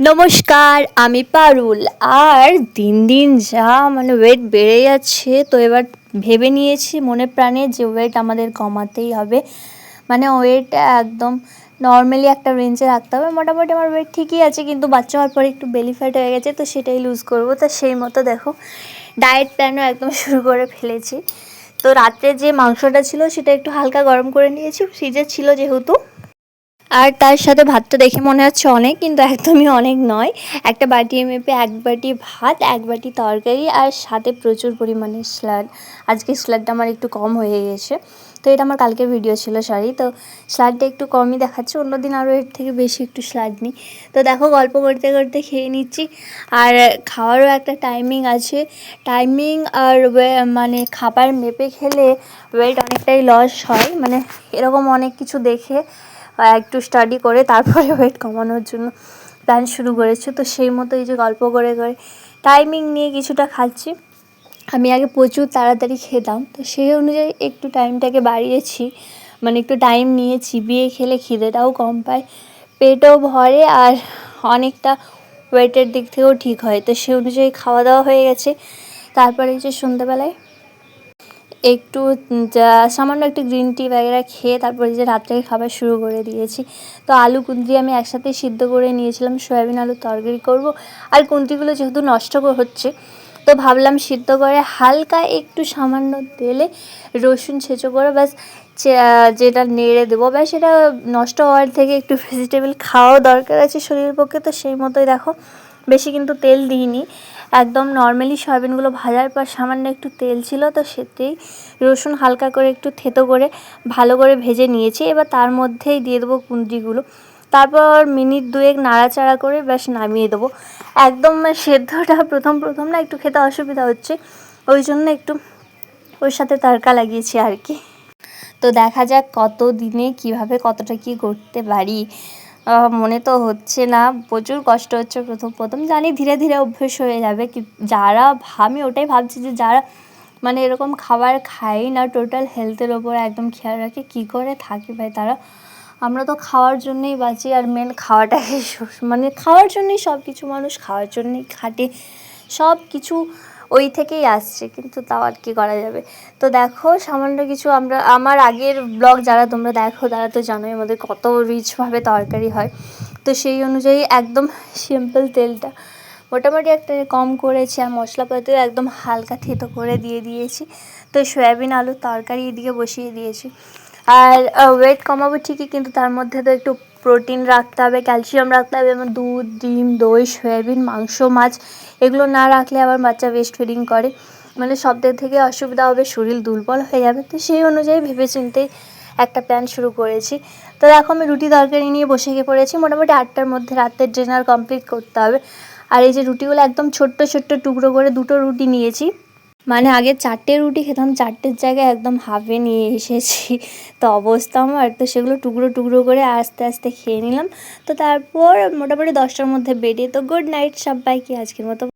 নমস্কার, আমি পারুল। আর দিন দিন যা ওয়েট বেড়ে যাচ্ছে, তো এবার ভেবে নিয়েছি মনে প্রাণে যে ওয়েট আমাদের কমাতেই হবে। ওয়েট একদম নর্মালি একটা রেঞ্জে রাখতে হবে। মোটামুটি আমার ওয়েট ঠিকই আছে, কিন্তু বাচ্চা হওয়ার পরে একটু বেলি ফ্যাট হয়ে গেছে, তো সেটাই লুজ করব। তো সেই মতো দেখো ডায়েট প্ল্যানও একদম শুরু করে ফেলেছি। তো রাত্রে যে মাংসটা ছিল সেটা একটু হালকা গরম করে নিয়েছি, ফ্রিজে ছিল যেহেতু। আর তার সাথে ভাতটা দেখে মনে হচ্ছে অনেক, কিন্তু একদমই অনেক নয়। একটা বাটি মেপে 1 বাটি ভাত, 1 বাটি তরকারি, আর সাথে প্রচুর পরিমাণে স্যালাড। আজকে স্যালাডটা আমার একটু কম হয়ে গেছে, তো এটা আমার কালকের ভিডিও ছিল, সরি। তো স্যালাডটা একটু কমই দেখাচ্ছে, অন্যদিন আরও এর থেকে বেশি একটু স্যালাড নিই। তো দেখো গল্প করতে করতে খেয়ে নিচ্ছি। আর খাওয়ারও একটা টাইমিং আছে। টাইমিং আর খাবার মেপে খেলে ওয়েট অনেকটাই লস হয়। এরকম অনেক কিছু দেখে একটু স্টাডি করে তারপরে ওয়েট কমানোর জন্য প্ল্যান শুরু করেছে। তো সেই মতো এই যে গল্প করে করে টাইমিং নিয়ে কিছুটা খাচ্ছি। আমি আগে প্রচুর তাড়াতাড়ি খেতাম, তো সেই অনুযায়ী একটু টাইমটাকে বাড়িয়েছি। একটু টাইম নিয়ে চিবিয়ে খেলে খিদেটাও কম পায়, পেটও ভরে, আর অনেকটা ওয়েটের দিক থেকেও ঠিক হয়। তো সেই অনুযায়ী খাওয়া দাওয়া হয়ে গেছে। তারপরে এই যে সন্ধ্যেবেলায় একটু সামান্য একটু গ্রিন টি বগেরা খেয়ে তারপরে যে রাত্রে খাবার শুরু করে দিয়েছি। তো আলু কুঁদরি আমি একসাথে সিদ্ধ করে নিয়েছিলাম, সয়াবিন আলুর তরকারি করব। আর কুঁদরিগুলো যেহেতু নষ্ট হচ্ছে, তো ভাবলাম সিদ্ধ করে হালকা একটু সামান্য তেলে রসুন ছেঁচো করে ব্যাস যেটা নেড়ে দেবো, ব্যাস সেটা নষ্ট হওয়ার থেকে একটু ভেজিটেবল খাওয়াও দরকার আছে শরীরের পক্ষে। তো সেই মতোই দেখো বেশি কিন্তু তেল দিইনি, একদম নর্মালি সয়াবিনগুলো ভাজার পর সামান্য একটু তেল ছিল, তো সেটাই রসুন হালকা করে একটু থেতো করে ভালো করে ভেজে নিয়েছি। এবার তার মধ্যেই দিয়ে দেবো কুঁদরিগুলো, তারপর মিনিট 2 নাড়াচাড়া করে ব্যাস নামিয়ে দেবো। একদম সেদ্ধটা প্রথম না একটু খেতে অসুবিধা হচ্ছে, ওই জন্য একটু ওর সাথে তড়কা লাগিয়েছি আর কি। তো দেখা যাক কত দিনে কীভাবে কতটা কী করতে পারি। মনে তো হচ্ছে না, প্রচুর কষ্ট হচ্ছে প্রথম। জানি ধীরে ধীরে অভ্যেস হয়ে যাবে। আমি ওটাই ভাবছি যে যারা এরকম খাবার খাই না, টোটাল হেলথের ওপর একদম খেয়াল রাখে, কী করে থাকে ভাই তারা। আমরা তো খাওয়ার জন্যই বাঁচি, আর মেন খাওয়াটাকে খাওয়ার জন্যই সব কিছু, মানুষ খাওয়ার জন্যই খাটে, সব কিছু ওই থেকেই আসছে, কিন্তু তাও আর কি করা যাবে। তো দেখো সামান্য কিছু আমার আগের ব্লগ যারা তোমরা দেখো তারা তো জানোই আমাদের কত রিচভাবে তরকারি হয়। তো সেই অনুযায়ী একদম সিম্পল তেলটা মোটামুটি একটা কম করেছি, আর মশলাপাতিও একদম হালকা থেতো করে দিয়ে দিয়েছি। তো সয়াবিন আলুর তরকারি এদিকে বসিয়ে দিয়েছি। আর ওয়েট কমাবো ঠিকই, কিন্তু তার মধ্যে তো একটু প্রোটিন রাখতে হবে, ক্যালসিয়াম রাখতে হবে। যেমন দুধ, ডিম, দই, সয়াবিন, মাংস, মাছ, এগুলো না রাখলে আবার বাচ্চা ব্রেস্ট ফিডিং করে, সব দিক থেকে অসুবিধা হবে, শরীর দুর্বল হয়ে যাবে। তো সেই অনুযায়ী ভেবেচিন্তেই একটা প্ল্যান শুরু করেছি। তো দেখো আমি রুটি তরকারি নিয়ে বসে গিয়ে পড়েছি। মোটামুটি 8টার মধ্যে রাতের ডিনার কমপ্লিট করতে হবে। আর এই যে রুটিগুলো একদম ছোট্ট টুকরো করে 2টো রুটি নিয়েছি। আগে 4টে রুটি খেতাম, 4টের জায়গায় একদম হাফে নিয়ে এসেছি। তো অবস্থা আমার, তো সেগুলো টুকরো করে আস্তে আস্তে খেয়ে নিলাম। তো তারপর মোটামুটি 10টার মধ্যে বেডে। তো গুড নাইট সবাইকে, আজকের মতো।